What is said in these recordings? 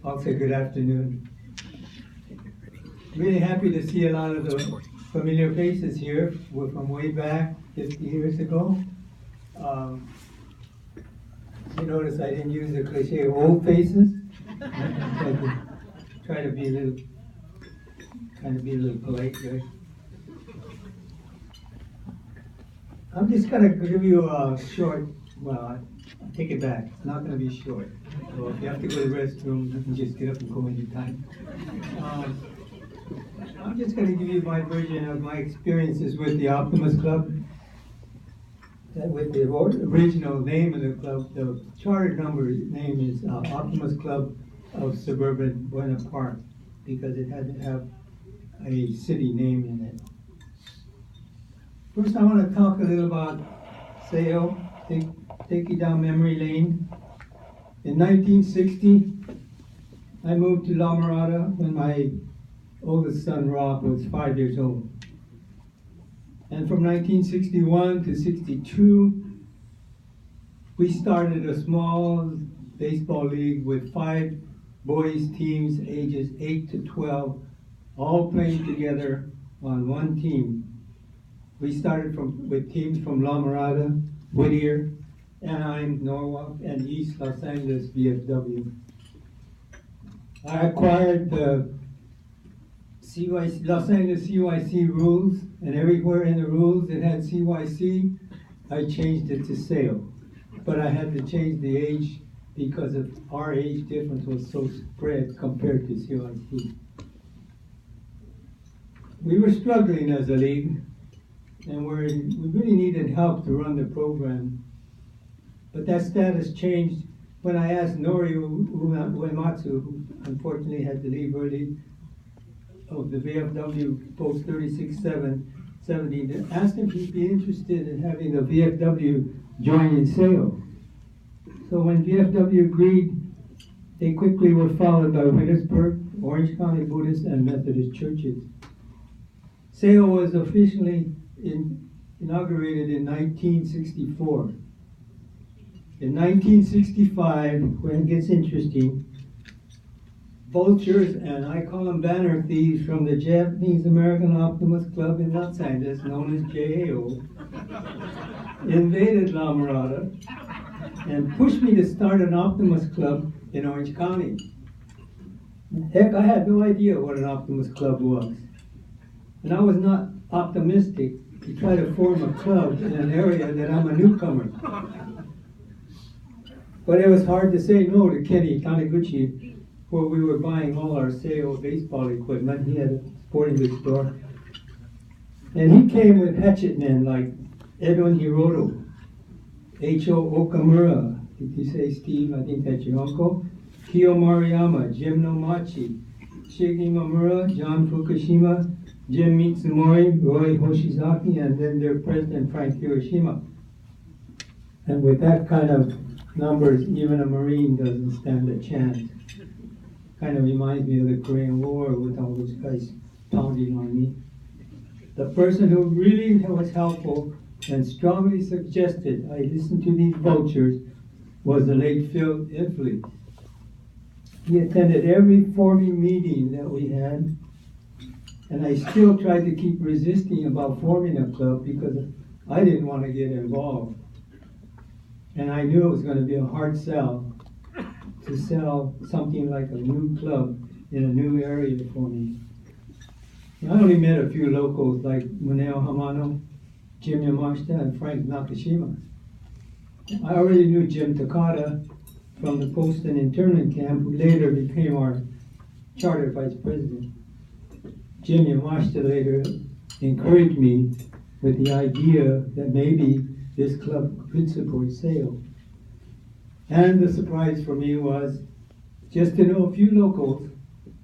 I'll say good afternoon. Really happy to see a lot of the familiar faces here. We're from way back 50 years ago. You notice I didn't use the cliche old faces. Try to be a little, kind of be a little polite, right? I'm just gonna give you a short, well, I'll take it back. It's not gonna be short. So if you have to go to the restroom, you can just get up and go anytime. I'm just gonna give you my version of my experiences with the Optimist Club. With the original name of the club, the charter number name is Optimist Club of Suburban Buena Park, because it had to have a city name in it. First, I want to talk a little about SEYO, take you down memory lane. In 1960, I moved to La Mirada when my oldest son, Rob, was 5 years old. And from 1961 to 62, we started a small baseball league with 5 boys teams ages 8 to 12, all playing together on one team. We started with teams from La Mirada, Whittier, Anaheim, Norwalk, and East Los Angeles VFW. I acquired the Los Angeles CYC rules, and everywhere in the rules it had CYC. I changed it to SEYO, but I had to change the age because of our age difference was so spread compared to CYC. We were struggling as a league, and we really needed help to run the program. But that status changed when I asked Nori Uyematsu, who unfortunately had to leave early, of the VFW Post 3670, asked him if he'd be interested in having the VFW join in SEYO. So when VFW agreed, they quickly were followed by Wintersburg, Orange County Buddhist, and Methodist churches. SEYO was officially inaugurated in 1964. In 1965, when it gets interesting, vultures, and I call them banner thieves, from the Japanese American Optimist Club in Los Angeles, known as JAO, invaded La Mirada and pushed me to start an Optimist Club in Orange County. Heck, I had no idea what an Optimist Club was. And I was not optimistic to try to form a club in an area that I'm a newcomer. But it was hard to say no to Kenny Taniguchi, where we were buying all our SEYO baseball equipment. He had a sporting goods store. And he came with hatchet men like Edwin Hiroto, H.O. Okamura, did you say Steve? I think that's your uncle. Kyo Maruyama, Jim Nomachi, Shigi Mamura, John Fukushima, Jim Mitsumori, Roy Hoshizaki, and then their president, Frank Hiroshima. And with that kind of numbers, even a Marine doesn't stand a chance. Kind of reminds me of the Korean War with all those guys pounding on me. The person who really was helpful and strongly suggested I listen to these vultures was the late Phil Infilise. He attended every forming meeting that we had, and I still tried to keep resisting about forming a club because I didn't want to get involved. And I knew it was going to be a hard sell to sell something like a new club in a new area for me. I only met a few locals like Muneo Hamano, Jim Yamashita, and Frank Nakashima. I already knew Jim Takata from the post and internment camp, who later became our charter vice president. Jim Yamashita later encouraged me with the idea that maybe this club could support SEYO. And the surprise for me was just to know a few locals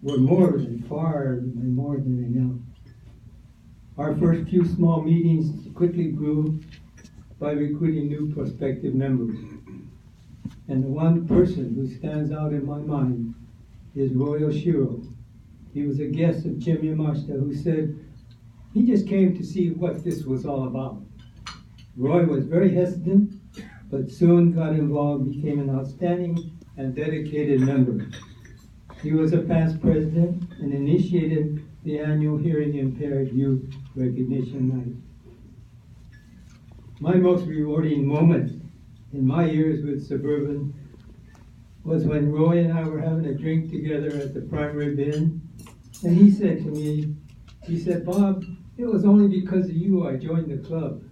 were more than enough. Our first few small meetings quickly grew by recruiting new prospective members. And the one person who stands out in my mind is Roy Oshiro. He was a guest of Jim Yamashita, who said he just came to see what this was all about. Roy was very hesitant, but soon got involved, became an outstanding and dedicated member. He was a past president and initiated the annual Hearing Impaired Youth Recognition Night. My most rewarding moment in my years with Suburban was when Roy and I were having a drink together at the primary bin, and he said to me, he said, "Bob, it was only because of you I joined the club.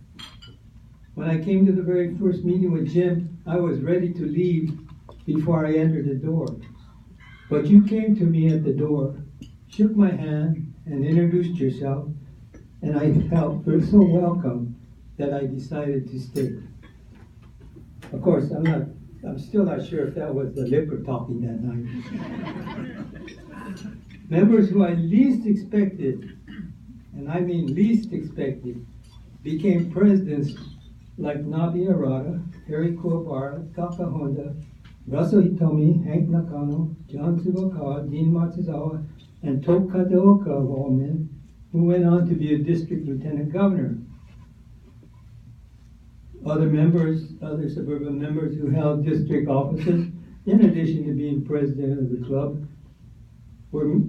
When I came to the very first meeting with Jim, I was ready to leave before I entered the door. But you came to me at the door, shook my hand, and introduced yourself, and I felt so welcome that I decided to stay." Of course, I'm still not sure if that was the liquor talking that night. Members who I least expected, and I mean least expected, became presidents like Nobby Arata, Harry Kuwabara, Taka Honda, Russell Hitomi, Hank Nakano, John Tsubakawa, Dean Matsuzawa, and Tok Kataoka of all men, who went on to be a district lieutenant governor. Other Suburban members who held district offices, in addition to being president of the club, were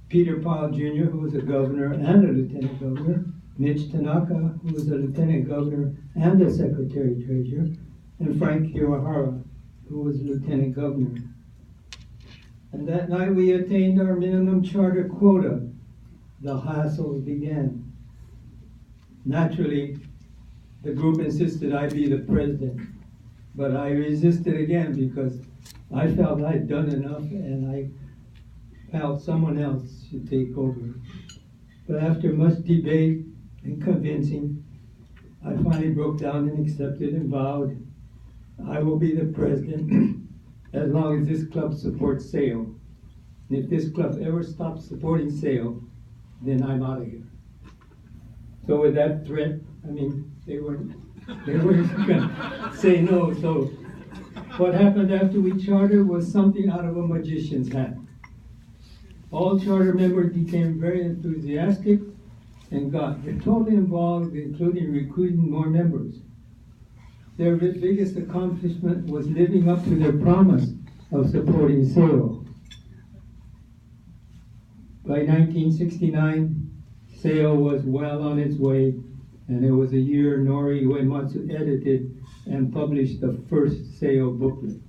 Peter Powell Jr., who was a governor and a lieutenant governor, Mitch Tanaka, who was a lieutenant governor and a secretary-treasurer, and Frank Hirahara, who was lieutenant governor. And that night we attained our minimum charter quota. The hassles began. Naturally, the group insisted I be the president, but I resisted again because I felt I'd done enough and I felt someone else should take over. But after much debate and convincing, I finally broke down and accepted and vowed I will be the president as long as this club supports S.E.Y.O. And if this club ever stops supporting S.E.Y.O, then I'm out of here. So with that threat, they weren't gonna say no. So what happened after we chartered was something out of a magician's hat. All charter members became very enthusiastic and got totally involved, including recruiting more members. Their biggest accomplishment was living up to their promise of supporting S.E.Y.O. By 1969, S.E.Y.O was well on its way, and it was a year Nori Uyematsu edited and published the first S.E.Y.O booklet.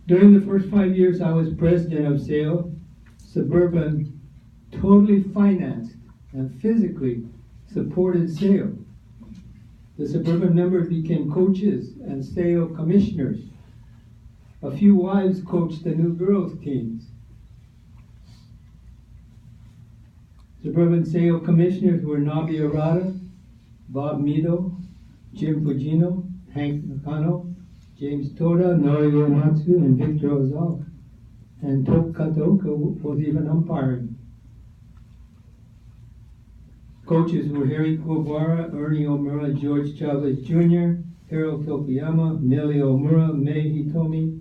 During the first 5 years I was president of S.E.Y.O, Suburban totally financed and physically supported S.E.Y.O. The Suburban members became coaches and S.E.Y.O commissioners. A few wives coached the new girls' teams. Suburban S.E.Y.O commissioners were Nobby Arata, Bob Middo, Jim Fujino, Hank Nakano, James Toda, Nori Uyematsu, and Victor Ozawa. And Tok Kataoka was even umpiring. Coaches were Harry Kuwabara, Ernie Omura, George Chavez Jr., Hiro Tokuyama, Millie Omura, May Hitomi,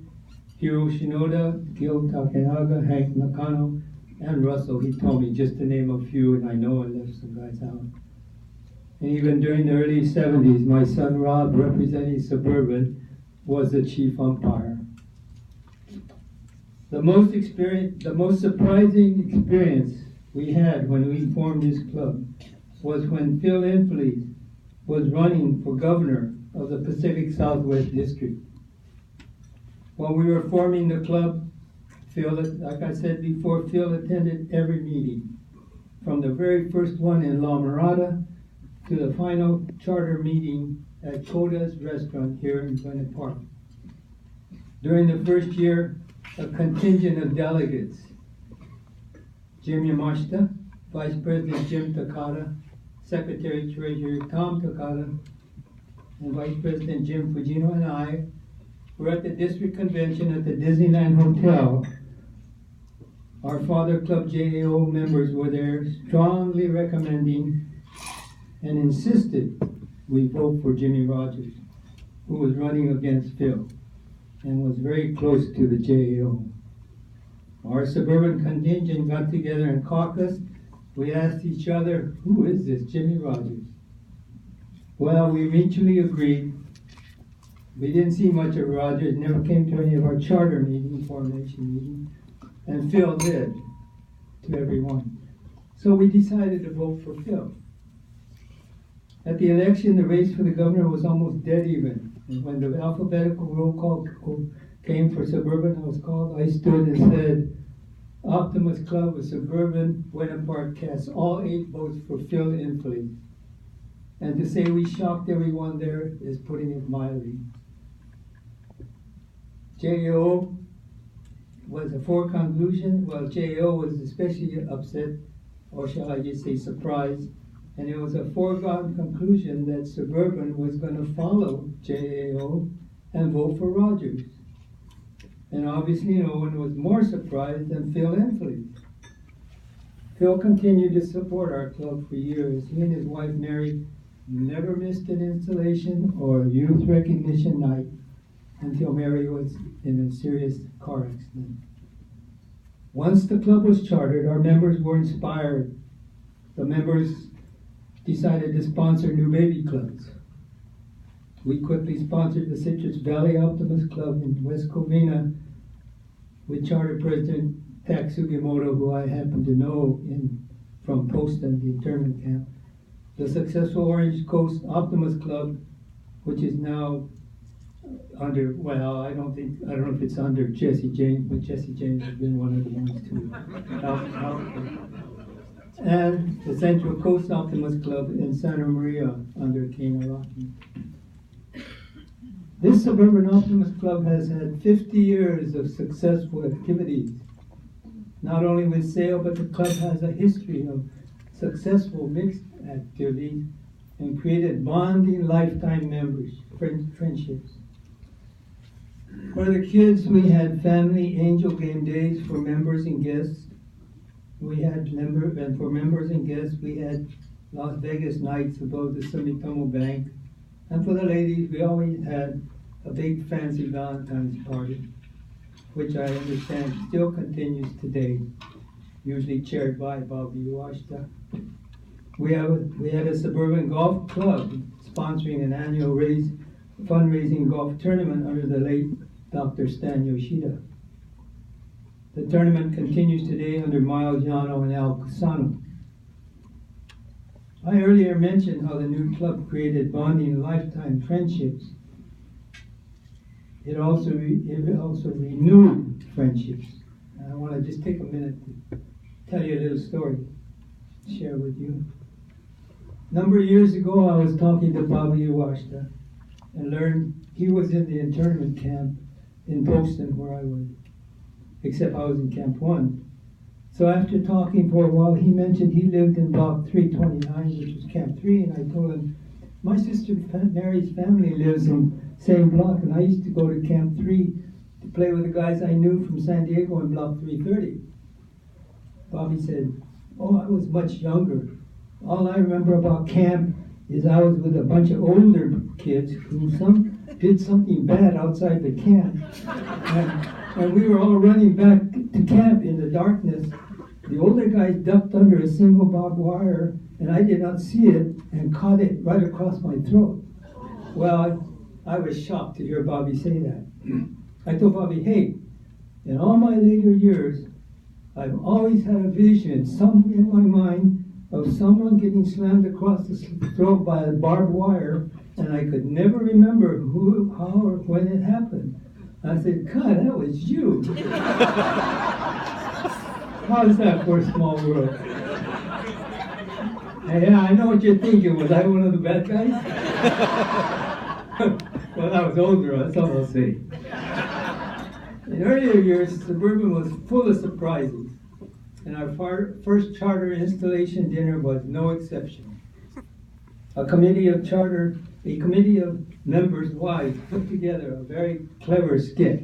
Hiro Shinoda, Gil Takenaga, Hank Nakano, and Russell Hitomi, just to name a few, and I know I left some guys out. And even during the early 70s, my son Rob, representing Suburban, was the chief umpire. The most surprising experience we had when we formed this club was when Phil Infilise was running for governor of the Pacific Southwest District. When we were forming the club, Phil, like I said before, Phil attended every meeting, from the very first one in La Mirada to the final charter meeting at Koda's restaurant here in Buena Park. During the first year, a contingent of delegates, Jim Yamashita, Vice President Jim Takata, Secretary Treasurer Tom Takata, and Vice President Jim Fujino and I were at the district convention at the Disneyland Hotel. Our father club JAO members were there, strongly recommending and insisted we vote for Jimmy Rogers, who was running against Phil and was very close to the JAO. Our Suburban contingent got together and caucused. We asked each other, who is this Jimmy Rogers? Well, we mutually agreed. We didn't see much of Rogers, never came to any of our charter meeting, formation meeting, and Phil did to everyone. So we decided to vote for Phil. At the election, the race for the governor was almost dead even. And when the alphabetical roll call came for Suburban, I was called, I stood and said, Optimist Club of Suburban Buena Park casts all 8 votes for Phil Infilise. And to say we shocked everyone there is putting it mildly. JAO was a conclusion. Well, JAO was especially upset, or shall I just say surprised, and it was a foregone conclusion that Suburban was going to follow JAO and vote for Rogers. And obviously no one was more surprised than Phil Infilise. Phil continued to support our club for years. He and his wife Mary never missed an installation or youth recognition night until Mary was in a serious car accident. Once the club was chartered, our members were inspired. The members decided to sponsor new baby clubs. We quickly sponsored the Citrus Valley Optimist Club in West Covina with charter president Tak Sugimoto, who I happen to know from Poston, the internment camp. The successful Orange Coast Optimist Club, which is now under, well, I don't know if it's under Jesse James, but Jesse James has been one of the ones to help. And the Central Coast Optimist Club in Santa Maria under Kena Rocky. This Suburban Optimist Club has had 50 years of successful activities. Not only with SEYO, but the club has a history of successful mixed activities and created bonding lifetime friendships. For the kids, we had family angel game days for members and guests. And for members and guests, we had Las Vegas nights above the Sumitomo Bank. And for the ladies, we always had a big fancy Valentine's party, which I understand still continues today, usually chaired by Bobby Iwashita. We had a suburban golf club sponsoring an annual fundraising golf tournament under the late Dr. Stan Yoshida. The tournament continues today under Miles Yano and Al Cusano. I earlier mentioned how the new club created bonding lifetime friendships. It also renewed friendships. And I want to just take a minute to tell you a little story, share with you. A number of years ago, I was talking to Bobby Iwashita and learned he was in the internment camp in Poston where I was, except I was in Camp 1. So after talking for a while, he mentioned he lived in Block 329, which was Camp 3, and I told him, my sister Mary's family lives in the same block, and I used to go to Camp 3 to play with the guys I knew from San Diego in Block 330. Bobby said, oh, I was much younger. All I remember about camp is I was with a bunch of older kids who did something bad outside the camp. And we were all running back to camp in the darkness. The older guys ducked under a single barbed wire, and I did not see it and caught it right across my throat. Well, I was shocked to hear Bobby say that. I told Bobby, hey, in all my later years, I've always had a vision in my mind of someone getting slammed across the throat by a barbed wire, and I could never remember who, how, or when it happened. I said, God, that was you. How's that for a small world? Yeah, I know what you're thinking. Was I one of the bad guys? Well, I was older, that's all I'll say. In earlier years, Suburban was full of surprises, and our first charter installation dinner was no exception. A committee of members' wives put together a very clever skit.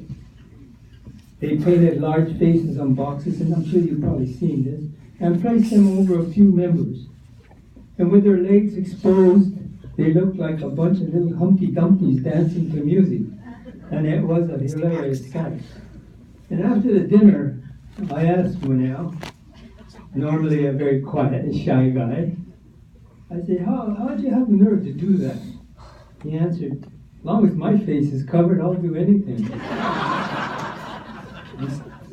They painted large faces on boxes, and I'm sure you've probably seen this, and placed them over a few members. And with their legs exposed, they looked like a bunch of little Humpty Dumptys dancing to music. And it was a hilarious sight. And after the dinner, I asked Muneo, normally a very quiet and shy guy, I said, how'd you have the nerve to do that? He answered, as long as my face is covered, I'll do anything.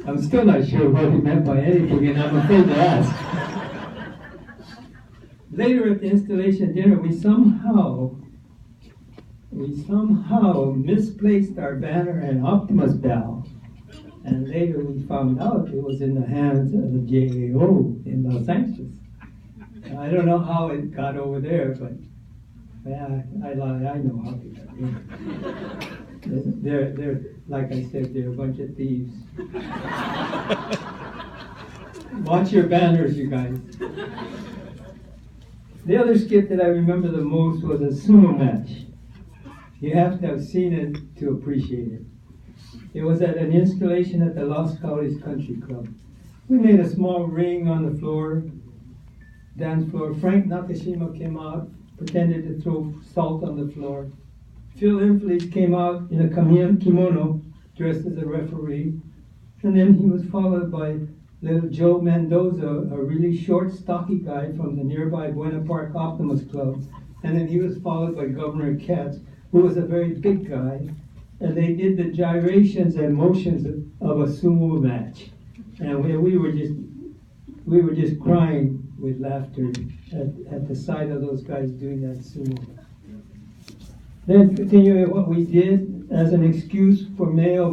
I'm still not sure what he meant by anything, and I'm afraid to ask. Later at the installation dinner, we somehow misplaced our banner and Optomist bell. And later we found out it was in the hands of the JAO in Los Angeles. I don't know how it got over there, but yeah, I know how it got there. They're like I said, they're a bunch of thieves. Watch your banners, you guys. The other skit that I remember the most was a sumo match. You have to have seen it to appreciate it. It was at an installation at the Los Angeles Country Club. We made a small ring on the floor, dance floor. Frank Nakashima came out, pretended to throw salt on the floor. Phil Infilise came out in a kimono, dressed as a referee. And then he was followed by little Joe Mendoza, a really short, stocky guy from the nearby Buena Park Optomist Club. And then he was followed by Governor Katz, who was a very big guy. And they did the gyrations and motions of a sumo match. And we were just crying with laughter at the sight of those guys doing that sumo. Then continuing what we did as an excuse for the male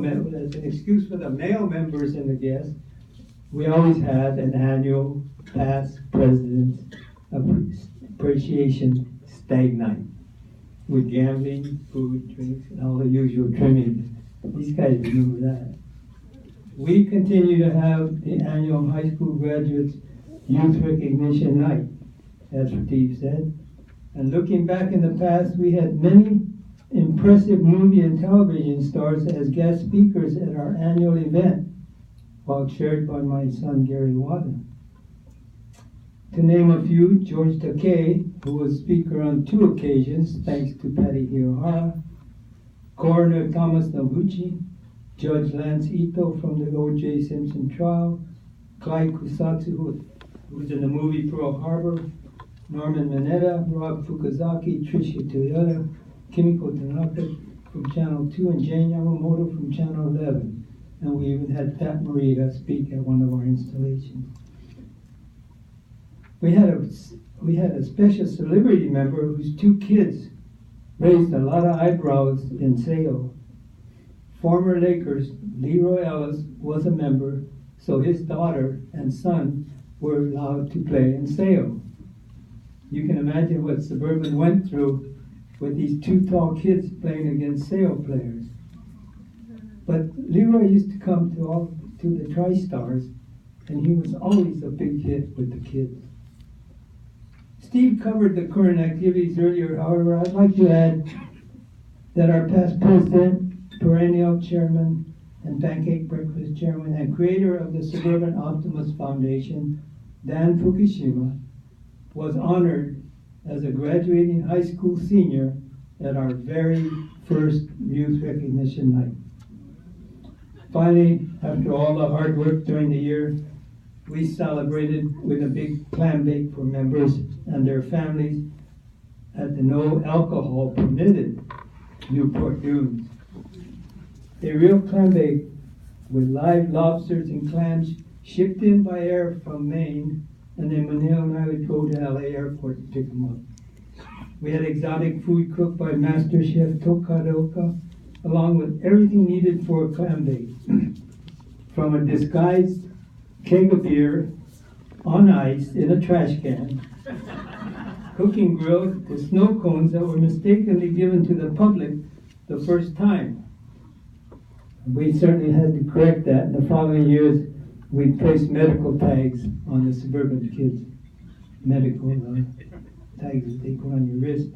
members and the guests, we always had an annual past president's appreciation stag night with gambling, food, drinks, and all the usual trimmings. These guys remember that. We continue to have the annual high school graduates youth recognition night, as Steve said. And looking back in the past, we had many impressive movie and television stars as guest speakers at our annual event, while chaired by my son Gary Wada. To name a few, George Takei, who was speaker on 2 occasions, thanks to Patty Hirahara, Coroner Thomas Noguchi, Judge Lance Ito from the O.J. Simpson trial, Clyde Kusatsu, who was in the movie Pearl Harbor, Norman Mineta, Rob Fukuzaki, Tricia Toyota, Kimiko Tanaka from Channel 2, and Jane Yamamoto from Channel 11. And we even had Pat Mirada speak at one of our installations. We had a special celebrity member whose 2 kids raised a lot of eyebrows in SEYO. Former Lakers Leroy Ellis was a member, so his daughter and son were allowed to play in SEYO. You can imagine what Suburban went through with these 2 tall kids playing against SEYO players. But Leroy used to come to the Tri-Stars, and he was always a big hit with the kids. Steve covered the current activities earlier. However, I'd like to add that our past president, perennial chairman, and pancake breakfast chairman, and creator of the Suburban Optomist Foundation, Dan Fukushima, was honored as a graduating high school senior at our very first youth recognition night. Finally, after all the hard work during the year, we celebrated with a big clam bake for members and their families at the no alcohol permitted Newport Dunes. A real clam bake with live lobsters and clams shipped in by air from Maine, and then Muneo and I would go to LA airport to pick them up. We had exotic food cooked by Master Chef Tok Kataoka, along with everything needed for a clam bake, from a disguised keg of beer on ice in a trash can, cooking grill to snow cones that were mistakenly given to the public the first time. We certainly had to correct that. In the following years, we placed medical tags on the Suburban kids, medical tags that they put on your wrist.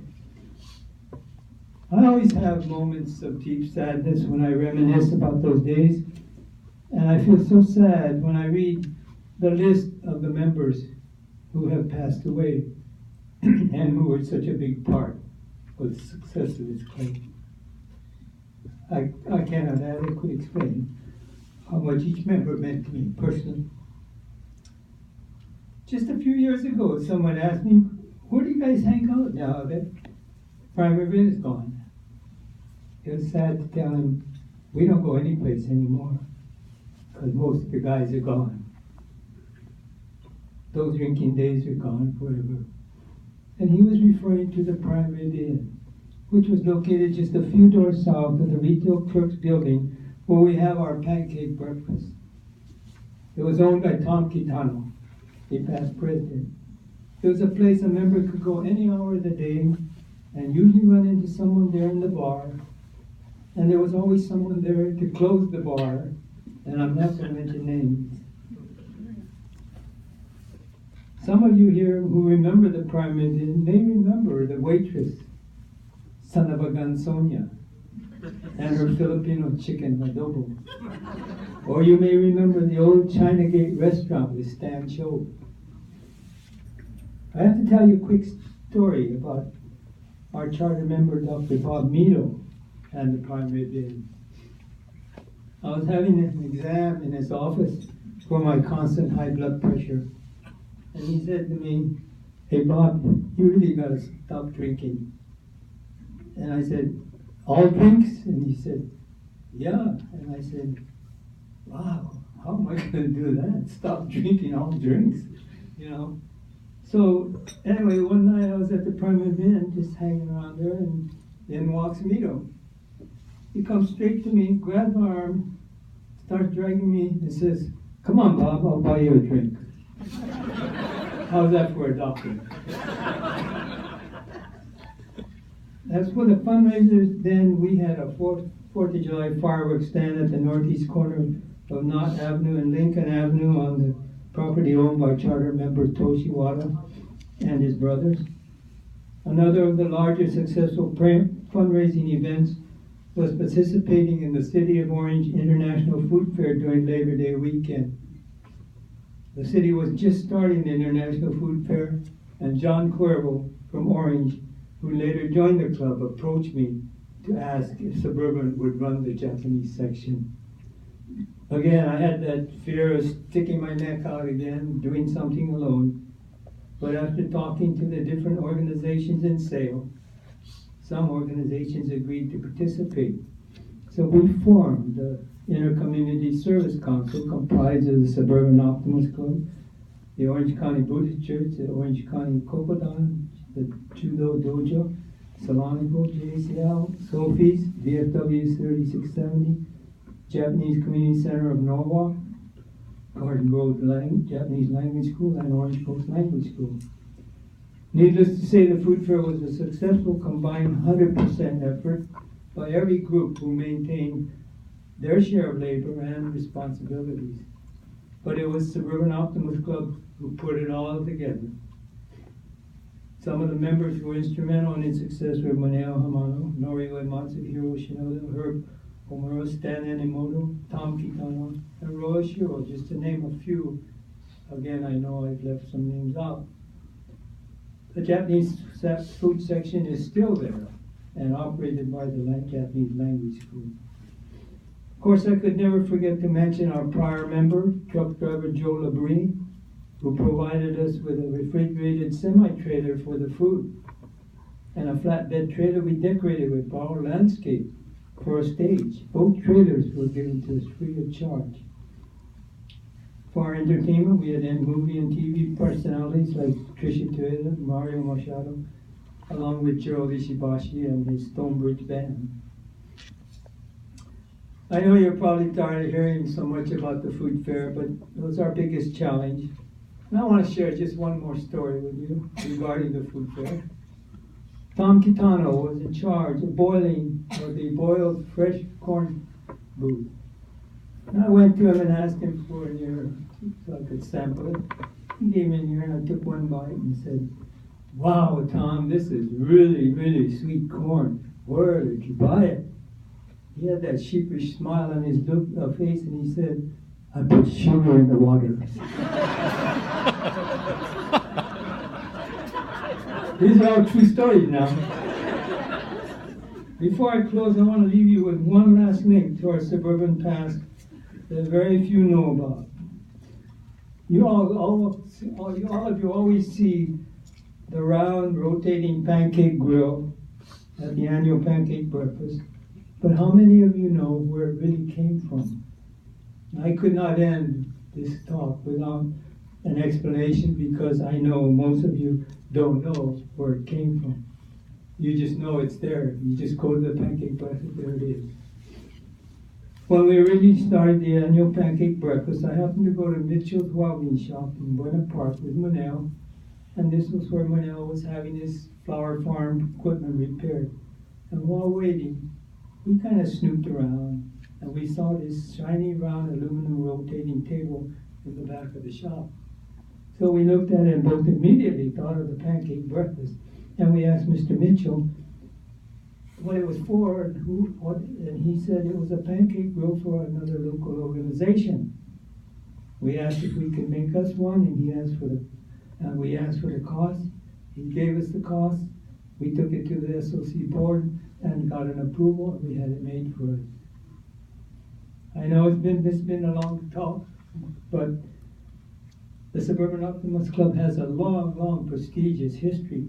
I always have moments of deep sadness when I reminisce about those days, and I feel so sad when I read the list of the members who have passed away and who were such a big part of the success of this club. I cannot adequately explain how much each member meant to me personally. Just a few years ago, someone asked me, where do you guys hang out now that Prime River is gone? It was sad to tell him, we don't go anyplace anymore. because most of the guys are gone. Those drinking days are gone forever. And he was referring to the Prime Inn, which was located just a few doors south of the retail clerk's building where we have our pancake breakfast. It was owned by Tok Kataoka, a past president. It was a place a member could go any hour of the day and usually run into someone there in the bar. And there was always someone there to close the bar, and I'm not going to mention names. Some of you here who remember the Prime Inn may remember the waitress, son of a gun Sonia, and her Filipino chicken adobo. Or you may remember the old China Gate restaurant with Stan Cho. I have to tell you a quick story about our charter member, Dr. Bob Middo, and the Prime Inn. I was having an exam in his office for my constant high blood pressure. And he said to me, "Hey Bob, you really got to stop drinking." And I said, "All drinks?" And he said, "Yeah." And I said, "Wow, how am I going to do that? Stop drinking all drinks, you know?" So anyway, one night I was at the Prime Inn, just hanging around there, and in walks Middo. He comes straight to me, grabs my arm, starts dragging me, and says, "Come on, Bob, I'll buy you a drink." How's that for a doctor? As for the fundraisers, then we had a 4th of July fireworks stand at the northeast corner of Knott Avenue and Lincoln Avenue on the property owned by charter member Toshi Wada and his brothers. Another of the larger successful fundraising events was participating in the City of Orange International Food Fair during Labor Day weekend. The city was just starting the International Food Fair, and John Cuervo from Orange, who later joined the club, approached me to ask if Suburban would run the Japanese section. Again, I had that fear of sticking my neck out again, doing something alone. But after talking to the different organizations in SEYO, some organizations agreed to participate. So we formed the Inter-Community Service Council, comprised of the Suburban Optomist Club, the Orange County Buddhist Church, the Orange County Kokodan, the Judo Dojo, Salonico, JCL, Sophie's, VFW 3670, Japanese Community Center of Norwalk, Garden Grove Japanese Language School, and Orange Coast Language School. Needless to say, the food fair was a successful combined 100% effort by every group who maintained their share of labor and responsibilities. But it was Suburban Optomist Club who put it all together. Some of the members who were instrumental in its success were Muneo Hamano, Nori Uyematsu, Hiro Shinoda, Herb Omura, Stan Enimoto, Tok Kataoka, and Oshiro, just to name a few. Again, I know I've left some names out. The Japanese food section is still there and operated by the Japanese Language School. Of course, I could never forget to mention our prior member, truck driver Joe Labrie, who provided us with a refrigerated semi-trailer for the food and a flatbed trailer we decorated with our landscape for a stage. Both trailers were given to us free of charge. For our entertainment, we had movie and TV personalities like Trisha Toyota, Mario Machado, along with Gerald Ishibashi and his Stonebridge Band. I know you're probably tired of hearing so much about the food fair, but it was our biggest challenge. And I want to share just one more story with you regarding the food fair. Tok Kataoka was in charge of boiling the boiled fresh corn booth. And I went to him and asked him for an ear so I could sample it. He gave me an ear and I took one bite and said, "Wow, Tom, this is really, really sweet corn. Where did you buy it?" He had that sheepish smile on his face and he said, "I put sugar in the water." These are all true stories now. Before I close, I want to leave you with one last link to our suburban past that very few know about. All of you always see the round, rotating pancake grill at the annual pancake breakfast. But how many of you know where it really came from? I could not end this talk without an explanation because I know most of you don't know where it came from. You just know it's there. You just go to the pancake breakfast, there it is. When we originally started the annual pancake breakfast, I happened to go to Mitchell's Wilding Shop in Buena Park with Muneo, and this was where Muneo was having his flower farm equipment repaired. And while waiting, we kind of snooped around, and we saw this shiny round aluminum rotating table in the back of the shop. So we looked at it and both immediately thought of the pancake breakfast. And we asked Mr. Mitchell what it was for, and he said it was a pancake grill for another local organization. We asked if we could make us one, and we asked for the cost. He gave us the cost. We took it to the SOC board and got an approval, and we had it made for us. I know it's been a long talk, but the Suburban Optomist Club has a long, long, prestigious history.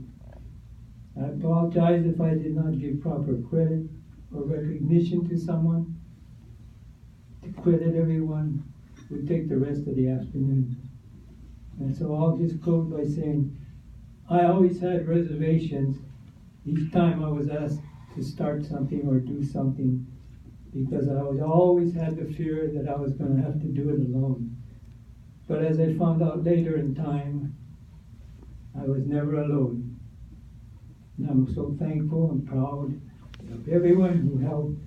I apologize if I did not give proper credit or recognition to someone. To credit everyone would take the rest of the afternoon. And so I'll just close by saying, I always had reservations each time I was asked to start something or do something, because I always had the fear that I was going to have to do it alone. But as I found out later in time, I was never alone. And I'm so thankful and proud of everyone who helped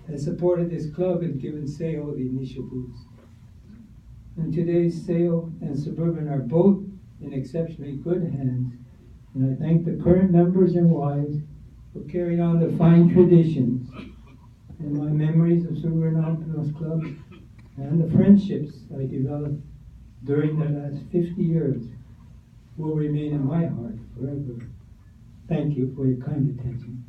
and supported this club and given S.E.Y.O the initial boost. And today's S.E.Y.O and Suburban are both in exceptionally good hands. And I thank the current members and wives for carrying on the fine traditions. And my memories of Suburban Optomist Club and the friendships I developed during the last 50 years will remain in my heart forever. Thank you for your kind attention.